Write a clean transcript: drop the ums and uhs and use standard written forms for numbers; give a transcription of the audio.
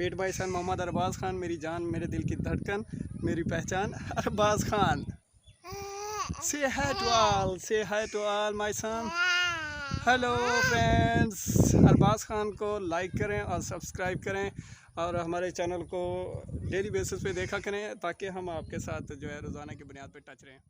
Made my सन मोहम्मद अरबाज खान, मेरी जान, मेरे दिल की धड़कन, मेरी पहचान Arbaaz Khan. Say hi to all my son. Hello friends, Arbaaz Khan को लाइक करें और सब्सक्राइब करें और हमारे चैनल को डेली बेसिस पे देखा करें ताकि हम आपके साथ जो है रोज़ाना की बुनियाद पे टच रहें।